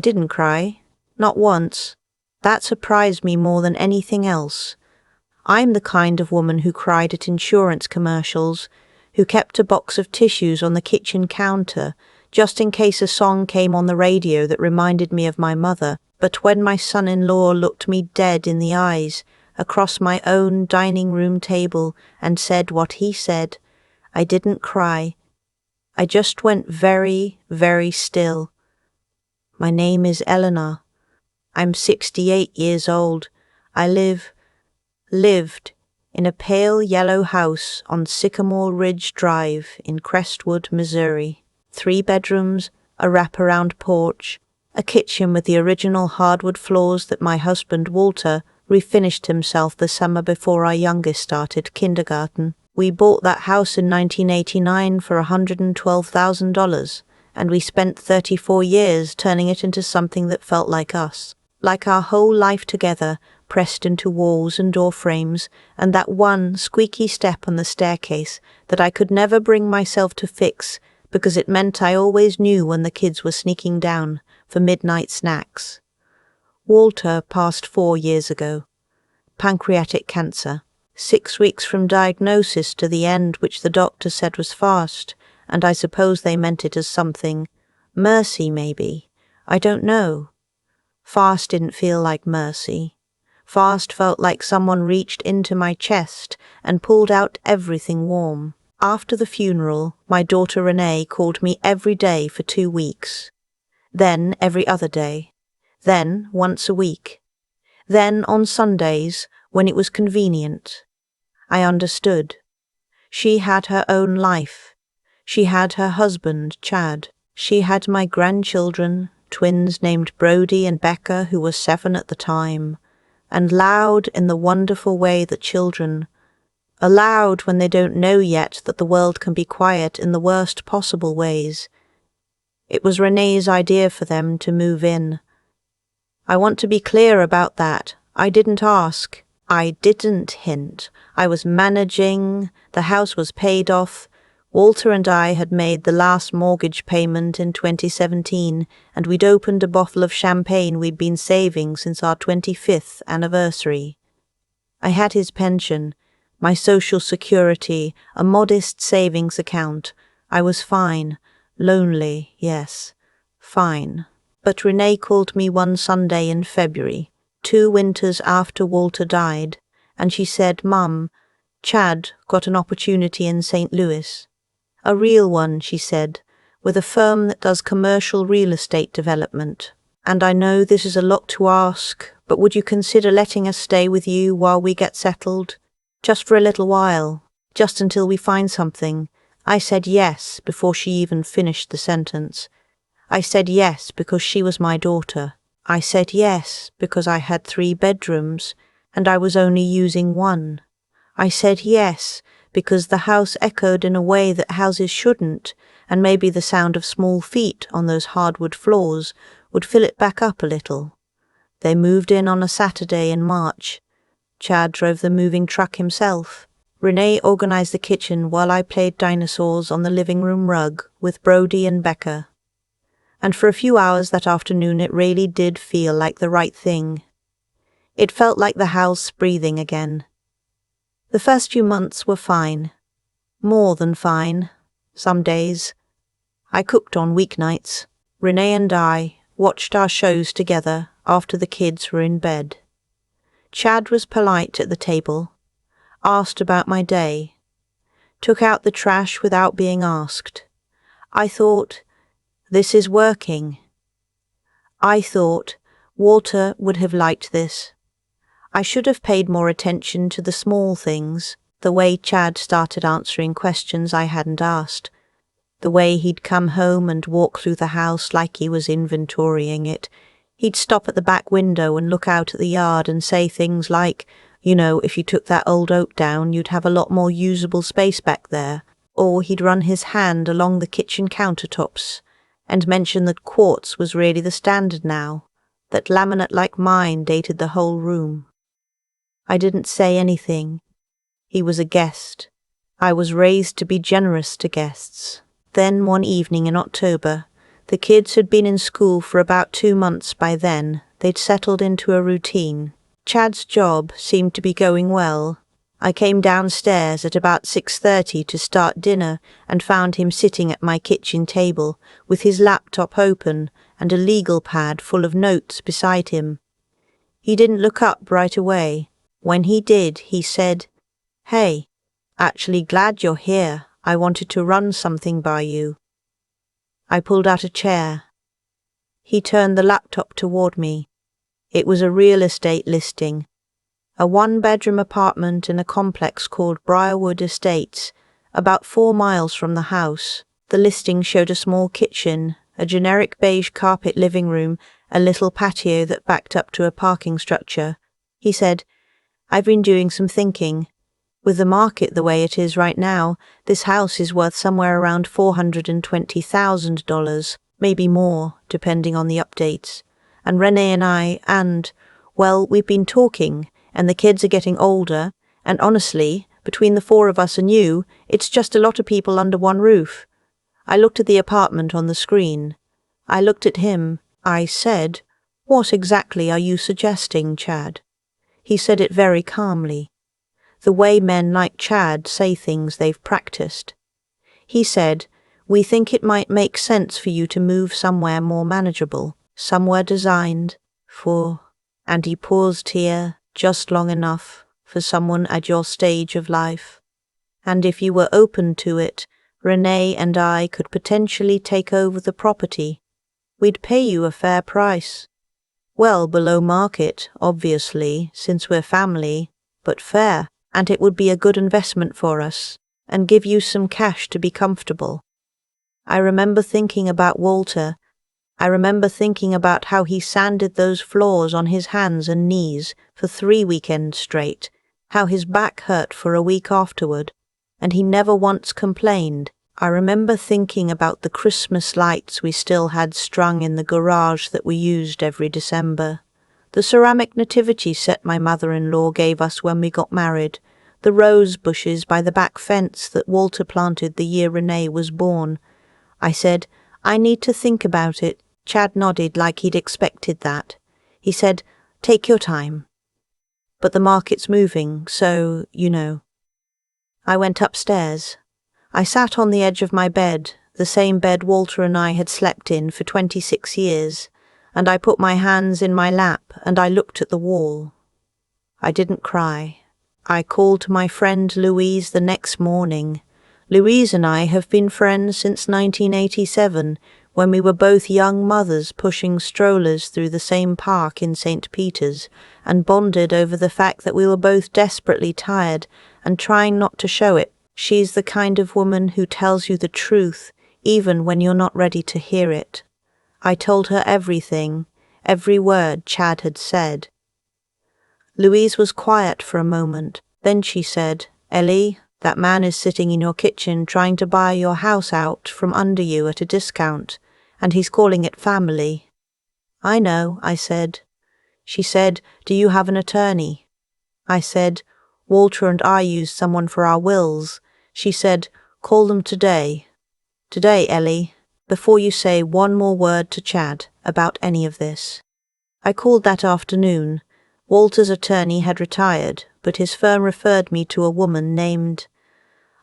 Didn't cry. Not once. That surprised me more than anything else. I'm the kind of woman who cried at insurance commercials, who kept a box of tissues on the kitchen counter just in case a song came on the radio that reminded me of my mother. But when my son-in-law looked me dead in the eyes across my own dining room table and said what he said, I didn't cry. I just went very, very still. My name is Eleanor. I'm 68 years old. I lived in a pale yellow house on Sycamore Ridge Drive in Crestwood, Missouri. 3 bedrooms, a wraparound porch, a kitchen with the original hardwood floors that my husband Walter refinished himself the summer before our youngest started kindergarten. We bought that house in 1989 for $112,000, and we spent 34 years turning it into something that felt like us. Like our whole life together, pressed into walls and door frames, and that one squeaky step on the staircase that I could never bring myself to fix because it meant I always knew when the kids were sneaking down for midnight snacks. Walter passed 4 years ago. Pancreatic cancer. 6 weeks from diagnosis to the end, which the doctor said was fast, and I suppose they meant it as something. Mercy, maybe. I don't know. Fast didn't feel like mercy. Fast felt like someone reached into my chest and pulled out everything warm. After the funeral, my daughter Renee called me every day for 2 weeks. Then every other day. Then once a week. Then on Sundays, when it was convenient. I understood. She had her own life. She had her husband, Chad. She had my grandchildren, twins named Brody and Becca, who were 7 at the time, and loud in the wonderful way that children are loud when they don't know yet that the world can be quiet in the worst possible ways. It was Renee's idea for them to move in. I want to be clear about that. I didn't ask. I didn't hint. I was managing. The house was paid off. Walter and I had made the last mortgage payment in 2017, and we'd opened a bottle of champagne we'd been saving since our 25th anniversary. I had his pension, my social security, a modest savings account. I was fine. Lonely, yes. Fine. But Renee called me one Sunday in February, 2 winters after Walter died, and she said, "Mum, Chad got an opportunity in St. Louis. A real one," she said, "with a firm that does commercial real estate development. And I know this is a lot to ask, but would you consider letting us stay with you while we get settled? Just for a little while, just until we find something." I said yes before she even finished the sentence. I said yes because she was my daughter. I said yes because I had 3 bedrooms and I was only using 1. I said yes because the house echoed in a way that houses shouldn't, and maybe the sound of small feet on those hardwood floors would fill it back up a little. They moved in on a Saturday in March. Chad drove the moving truck himself. Renee organized the kitchen while I played dinosaurs on the living room rug with Brody and Becca. And for a few hours that afternoon it really did feel like the right thing. It felt like the house breathing again. The first few months were fine. More than fine. Some days. I cooked on weeknights. Renee and I watched our shows together after the kids were in bed. Chad was polite at the table, asked about my day, took out the trash without being asked. I thought, this is working. I thought Walter would have liked this. I should have paid more attention to the small things, the way Chad started answering questions I hadn't asked, the way he'd come home and walk through the house like he was inventorying it. He'd stop at the back window and look out at the yard and say things like, "You know, if you took that old oak down, you'd have a lot more usable space back there." Or he'd run his hand along the kitchen countertops and mention that quartz was really the standard now, that laminate like mine dated the whole room. I didn't say anything. He was a guest. I was raised to be generous to guests. Then one evening in October, The kids had been in school for about 2 months by then. They'd settled into a routine. Chad's job seemed to be going well. I came downstairs at about 6:30 to start dinner and found him sitting at my kitchen table with his laptop open and a legal pad full of notes beside him. He didn't look up right away. When he did, he said, "Hey, actually glad you're here. I wanted to run something by you." I pulled out a chair. He turned the laptop toward me. It was a real estate listing. A 1-bedroom apartment in a complex called Briarwood Estates, about 4 miles from the house. The listing showed a small kitchen, a generic beige carpet living room, a little patio that backed up to a parking structure. He said, "I've been doing some thinking. With the market the way it is right now, this house is worth somewhere around $420,000, maybe more, depending on the updates. And Renee and well, we've been talking, and the kids are getting older, and honestly, between the 4 of us and you, it's just a lot of people under one roof." I looked at the apartment on the screen. I looked at him. I said, "What exactly are you suggesting, Chad?" He said it very calmly, the way men like Chad say things they've practiced. He said, "We think it might make sense for you to move somewhere more manageable, somewhere designed for," and he paused here just long enough for someone at your stage of life. "And if you were open to it, Renee and I could potentially take over the property. We'd pay you a fair price. Well below market, obviously, since we're family, but fair, and it would be a good investment for us, and give you some cash to be comfortable." I remember thinking about Walter. I remember thinking about how he sanded those floors on his hands and knees for 3 weekends straight, how his back hurt for a week afterward, and he never once complained. I remember thinking about the Christmas lights we still had strung in the garage that we used every December, the ceramic nativity set my mother-in-law gave us when we got married, the rose bushes by the back fence that Walter planted the year Renee was born. I said, "I need to think about it." Chad nodded like he'd expected that. He said, "Take your time. But the market's moving, so, you know." I went upstairs. I sat on the edge of my bed, the same bed Walter and I had slept in for 26 years, and I put my hands in my lap and I looked at the wall. I didn't cry. I called to my friend Louise the next morning. Louise and I have been friends since 1987, when we were both young mothers pushing strollers through the same park in St. Peter's, and bonded over the fact that we were both desperately tired and trying not to show it. She's the kind of woman who tells you the truth, even when you're not ready to hear it. I told her everything, every word Chad had said. Louise was quiet for a moment. Then she said, "Ellie, that man is sitting in your kitchen trying to buy your house out from under you at a discount, and he's calling it family." "I know," I said. She said, "Do you have an attorney?" I said, "Walter and I used someone for our wills." She said, "Call them today. Today, Ellie, before you say one more word to Chad about any of this." I called that afternoon. Walter's attorney had retired, but his firm referred me to a woman named...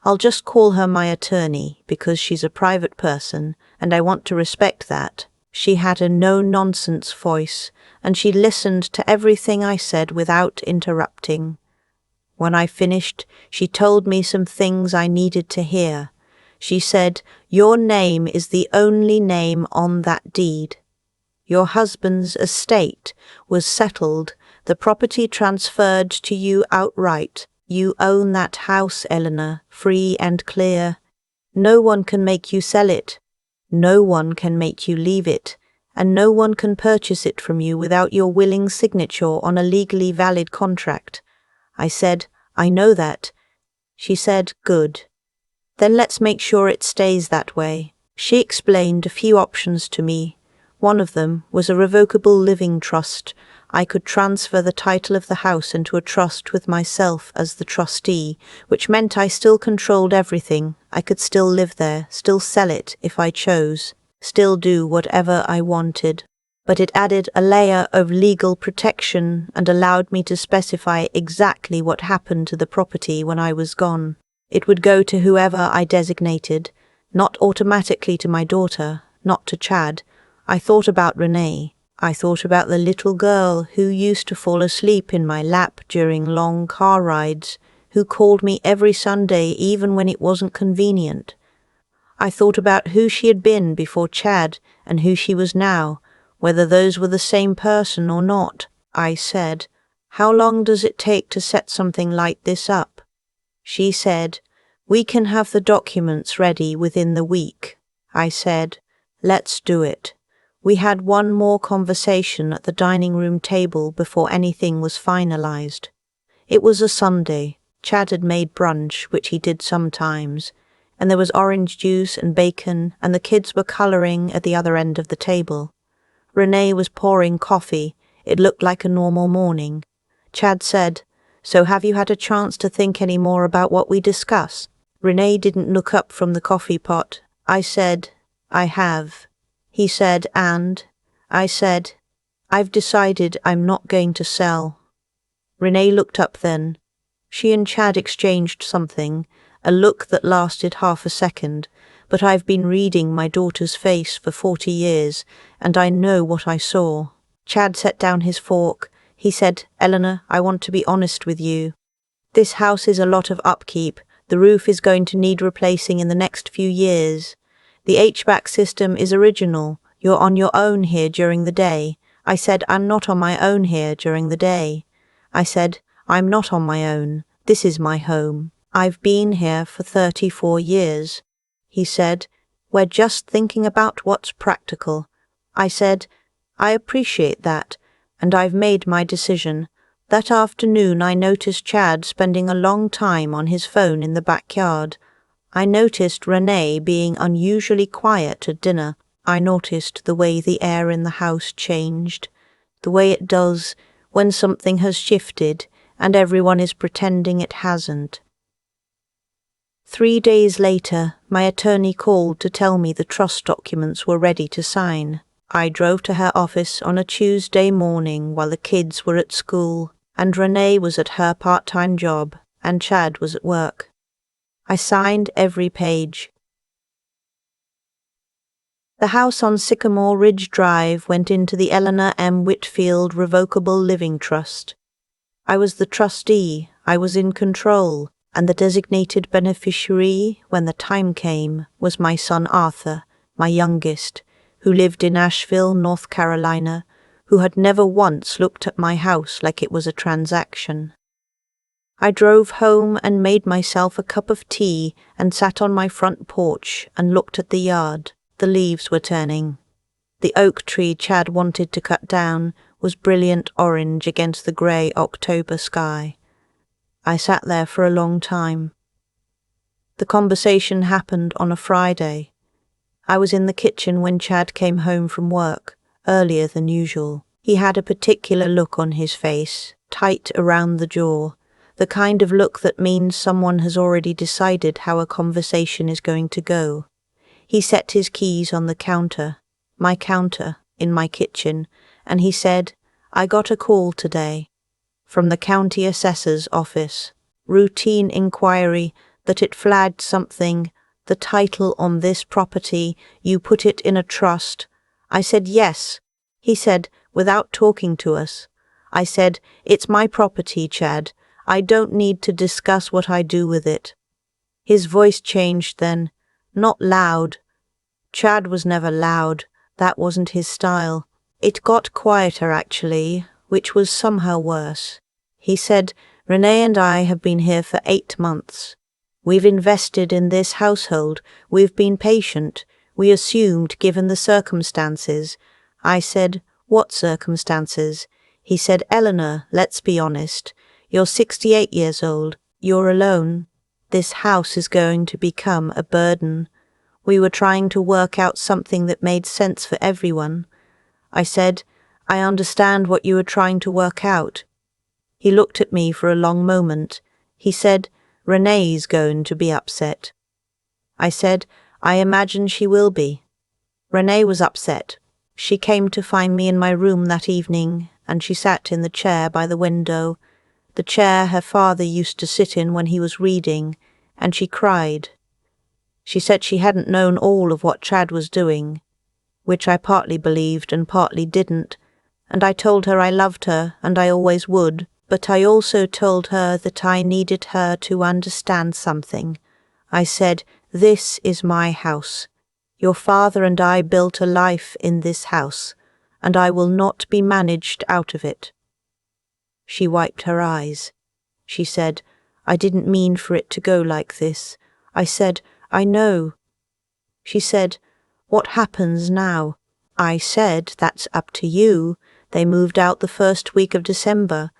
I'll just call her my attorney because she's a private person and I want to respect that. She had a no-nonsense voice and she listened to everything I said without interrupting. When I finished, she told me some things I needed to hear. She said, "Your name is the only name on that deed. Your husband's estate was settled, the property transferred to you outright. You own that house, Eleanor, free and clear. No one can make you sell it. No one can make you leave it. And no one can purchase it from you without your willing signature on a legally valid contract." I said, "I know that." She said, "Good. Then let's make sure it stays that way." She explained a few options to me. One of them was a revocable living trust. I could transfer the title of the house into a trust with myself as the trustee, which meant I still controlled everything. I could still live there, still sell it if I chose. still do whatever I wanted. But it added a layer of legal protection and allowed me to specify exactly what happened to the property when I was gone. It would go to whoever I designated, not automatically to my daughter, not to Chad. I thought about Renee. I thought about the little girl who used to fall asleep in my lap during long car rides, who called me every Sunday even when it wasn't convenient. I thought about who she had been before Chad and who she was now, whether those were the same person or not. I said, "How long does it take to set something like this up?" She said, "We can have the documents ready within the week." I said, "Let's do it." We had one more conversation at the dining room table before anything was finalized. It was a Sunday. Chad had made brunch, which he did sometimes, and there was orange juice and bacon, and the kids were coloring at the other end of the table. Renee was pouring coffee. It looked like a normal morning. Chad said, "So have you had a chance to think any more about what we discussed?" Renee didn't look up from the coffee pot. I said, "I have." He said, "And?" I said, "I've decided I'm not going to sell." Renee looked up then. She and Chad exchanged something, a look that lasted half a second, but I've been reading my daughter's face for 40 years, and I know what I saw. Chad set down his fork. He said, "Eleanor, I want to be honest with you. This house is a lot of upkeep. The roof is going to need replacing in the next few years. The HVAC system is original. You're on your own here during the day." I said, "I'm not on my own here during the day." I said, "I'm not on my own. This is my home. I've been here for 34 years. He said, "We're just thinking about what's practical." I said, "I appreciate that, and I've made my decision." That afternoon I noticed Chad spending a long time on his phone in the backyard. I noticed Renee being unusually quiet at dinner. I noticed the way the air in the house changed, the way it does when something has shifted and everyone is pretending it hasn't. 3 days later, my attorney called to tell me the trust documents were ready to sign. I drove to her office on a Tuesday morning while the kids were at school, and Renee was at her part-time job, and Chad was at work. I signed every page. The house on Sycamore Ridge Drive went into the Eleanor M. Whitfield Revocable Living Trust. I was the trustee, I was in control, and the designated beneficiary, when the time came, was my son Arthur, my youngest, who lived in Asheville, North Carolina, who had never once looked at my house like it was a transaction. I drove home and made myself a cup of tea and sat on my front porch and looked at the yard. The leaves were turning. The oak tree Chad wanted to cut down was brilliant orange against the grey October sky. I sat there for a long time. The conversation happened on a Friday. I was in the kitchen when Chad came home from work, earlier than usual. He had a particular look on his face, tight around the jaw, the kind of look that means someone has already decided how a conversation is going to go. He set his keys on the counter, my counter, in my kitchen, and he said, "I got a call today from the county assessor's office. Routine inquiry that it flagged something, the title on this property, you put it in a trust." I said, "Yes." He said, without talking to us. I said, "It's my property, Chad. I don't need to discuss what I do with it." His voice changed then, not loud. Chad was never loud. That wasn't his style. It got quieter, actually, which was somehow worse. He said, "Renee and I have been here for 8 months. We've invested in this household. We've been patient. We assumed, given the circumstances." I said, "What circumstances?" He said, "Eleanor, let's be honest. You're 68 years old. You're alone. This house is going to become a burden. We were trying to work out something that made sense for everyone." I said, "I understand what you were trying to work out." He looked at me for a long moment. He said, "Renee's going to be upset." I said, "I imagine she will be." Renee was upset. She came to find me in my room that evening, and she sat in the chair by the window, the chair her father used to sit in when he was reading, and she cried. She said she hadn't known all of what Chad was doing, which I partly believed and partly didn't, and I told her I loved her and I always would, but I also told her that I needed her to understand something. I said, "This is my house. Your father and I built a life in this house, and I will not be managed out of it." She wiped her eyes. She said, "I didn't mean for it to go like this." I said, "I know." She said, "What happens now?" I said, "That's up to you." They moved out the first week of December.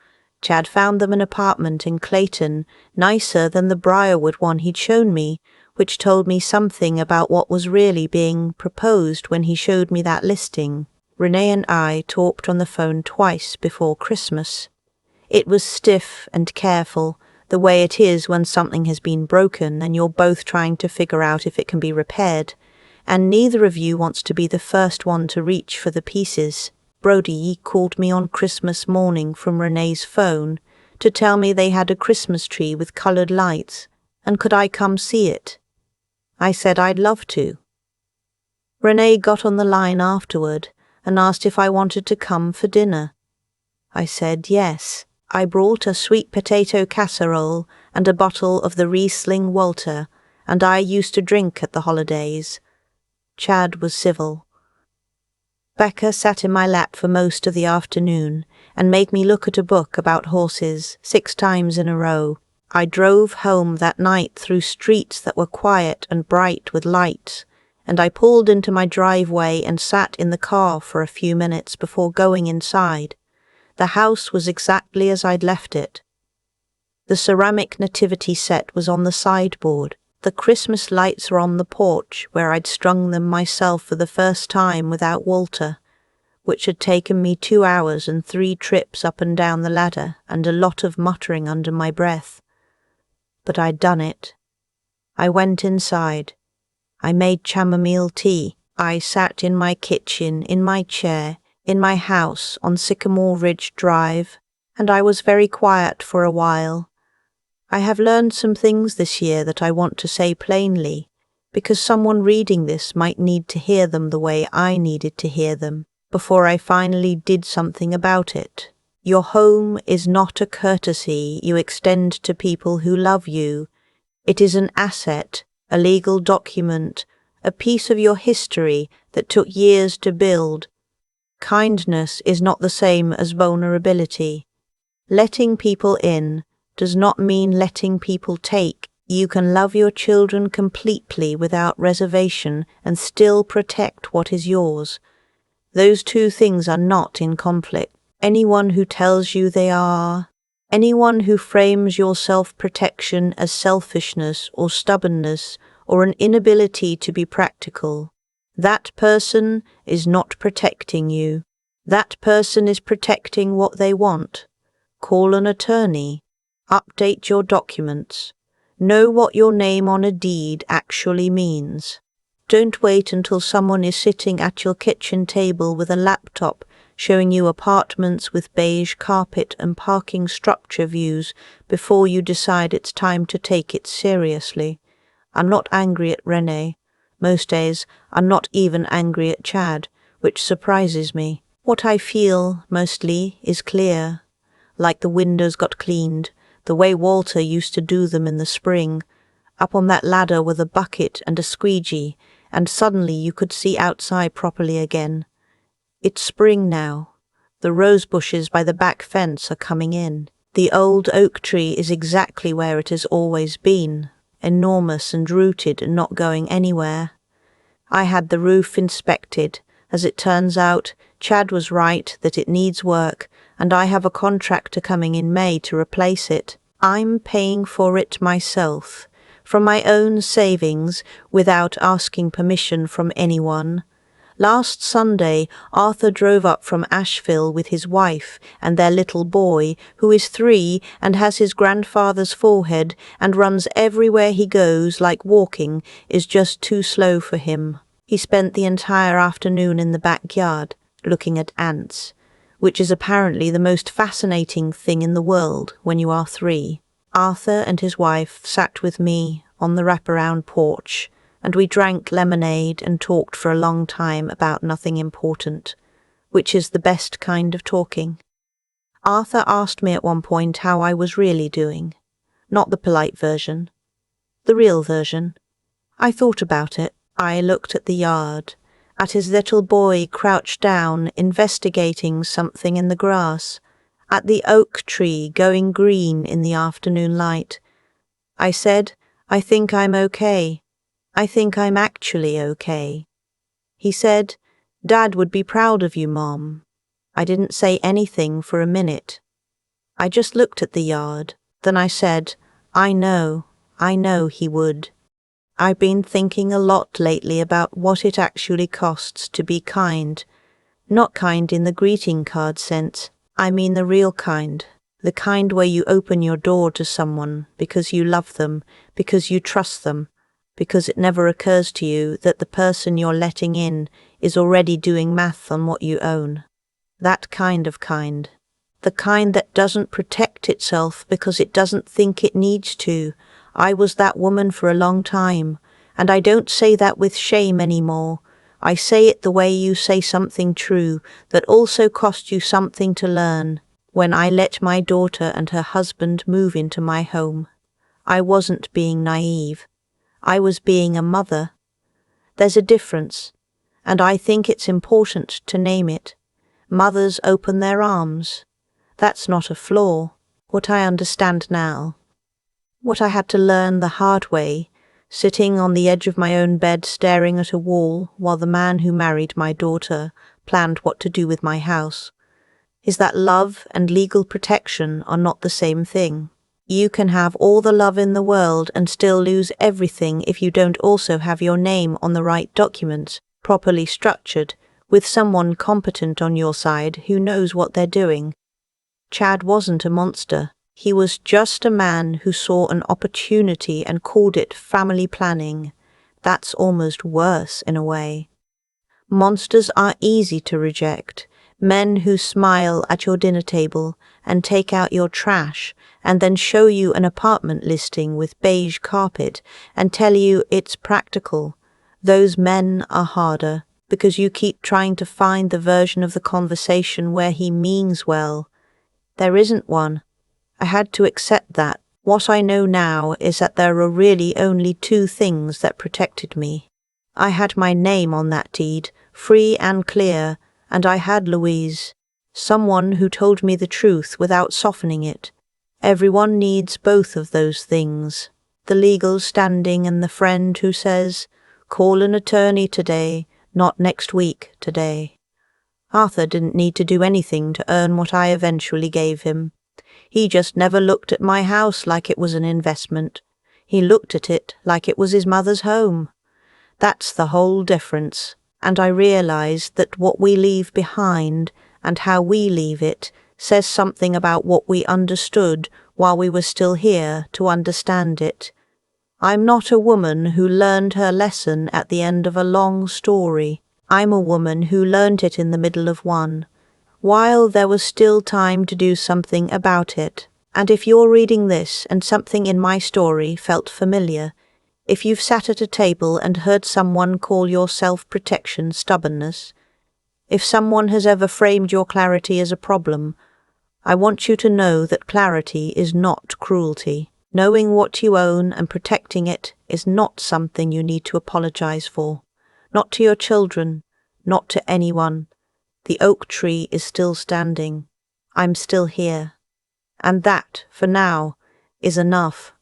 Chad found them an apartment in Clayton, nicer than the Briarwood one he'd shown me, which told me something about what was really being proposed when he showed me that listing. Renee and I talked on the phone twice before Christmas. It was stiff and careful, the way it is when something has been broken and you're both trying to figure out if it can be repaired, and neither of you wants to be the first one to reach for the pieces. Brody called me on Christmas morning from Renee's phone to tell me they had a Christmas tree with coloured lights, and could I come see it? I said I'd love to. Renee got on the line afterward and asked if I wanted to come for dinner. I said yes. I brought a sweet potato casserole and a bottle of the Riesling Walter, and I used to drink at the holidays. Chad was civil. Becca sat in my lap for most of the afternoon and made me look at a book about horses 6 times in a row. I drove home that night through streets that were quiet and bright with lights, and I pulled into my driveway and sat in the car for a few minutes before going inside. The house was exactly as I'd left it. The ceramic nativity set was on the sideboard. The Christmas lights were on the porch where I'd strung them myself for the first time without Walter, which had taken me 2 hours and 3 trips up and down the ladder and a lot of muttering under my breath. But I'd done it. I went inside. I made chamomile tea. I sat in my kitchen, in my chair, in my house on Sycamore Ridge Drive, and I was very quiet for a while. I have learned some things this year that I want to say plainly, because someone reading this might need to hear them the way I needed to hear them, before I finally did something about it. Your home is not a courtesy you extend to people who love you. It is an asset, a legal document, a piece of your history that took years to build. Kindness is not the same as vulnerability. Letting people in does not mean letting people take. You can love your children completely without reservation and still protect what is yours. Those two things are not in conflict. Anyone who tells you they are, anyone who frames your self-protection as selfishness or stubbornness or an inability to be practical, that person is not protecting you. That person is protecting what they want. Call an attorney. Update your documents. Know what your name on a deed actually means. Don't wait until someone is sitting at your kitchen table with a laptop showing you apartments with beige carpet and parking structure views before you decide it's time to take it seriously. I'm not angry at Renee. Most days, I'm not even angry at Chad, which surprises me. What I feel, mostly, is clear. Like the windows got cleaned, the way Walter used to do them in the spring, up on that ladder with a bucket and a squeegee, and suddenly you could see outside properly again. It's spring now. The rose bushes by the back fence are coming in. The old oak tree is exactly where it has always been, enormous and rooted and not going anywhere. I had the roof inspected. As it turns out, Chad was right that it needs work, and I have a contractor coming in May to replace it. I'm paying for it myself, from my own savings, without asking permission from anyone. Last Sunday, Arthur drove up from Asheville with his wife and their little boy, who is 3 and has his grandfather's forehead and runs everywhere he goes like walking is just too slow for him. He spent the entire afternoon in the backyard, looking at ants, which is apparently the most fascinating thing in the world when you are 3. Arthur and his wife sat with me on the wraparound porch, and we drank lemonade and talked for a long time about nothing important, which is the best kind of talking. Arthur asked me at one point how I was really doing. Not the polite version. The real version. I thought about it. I looked at the yard, at his little boy crouched down, investigating something in the grass, at the oak tree going green in the afternoon light. I said, I think I'm okay. I think I'm actually okay. He said, Dad would be proud of you, Mom. I didn't say anything for a minute. I just looked at the yard. Then I said, I know he would. I've been thinking a lot lately about what it actually costs to be kind. Not kind in the greeting card sense. I mean the real kind. The kind where you open your door to someone because you love them, because you trust them, because it never occurs to you that the person you're letting in is already doing math on what you own. That kind of kind. The kind that doesn't protect itself because it doesn't think it needs to. I was that woman for a long time, and I don't say that with shame anymore. I say it the way you say something true that also cost you something to learn. When I let my daughter and her husband move into my home, I wasn't being naive. I was being a mother. There's a difference, and I think it's important to name it. Mothers open their arms. That's not a flaw. What I understand now. What I had to learn the hard way, sitting on the edge of my own bed staring at a wall while the man who married my daughter planned what to do with my house, is that love and legal protection are not the same thing. You can have all the love in the world and still lose everything if you don't also have your name on the right documents, properly structured, with someone competent on your side who knows what they're doing. Chad wasn't a monster. He was just a man who saw an opportunity and called it family planning. That's almost worse in a way. Monsters are easy to reject. Men who smile at your dinner table and take out your trash and then show you an apartment listing with beige carpet and tell you it's practical. Those men are harder because you keep trying to find the version of the conversation where he means well. There isn't one. I had to accept that. What I know now is that there are really only 2 things that protected me. I had my name on that deed, free and clear, and I had Louise, someone who told me the truth without softening it. Everyone needs both of those things. The legal standing and the friend who says, call an attorney today, not next week today. Arthur didn't need to do anything to earn what I eventually gave him. He just never looked at my house like it was an investment. He looked at it like it was his mother's home. That's the whole difference. And I realized that what we leave behind and how we leave it says something about what we understood while we were still here to understand it. I'm not a woman who learned her lesson at the end of a long story. I'm a woman who learned it in the middle of one, while there was still time to do something about it. And if you're reading this and something in my story felt familiar, if you've sat at a table and heard someone call your self-protection stubbornness, if someone has ever framed your clarity as a problem, I want you to know that clarity is not cruelty. Knowing what you own and protecting it is not something you need to apologize for. Not to your children, not to anyone. The oak tree is still standing. I'm still here. And that, for now, is enough.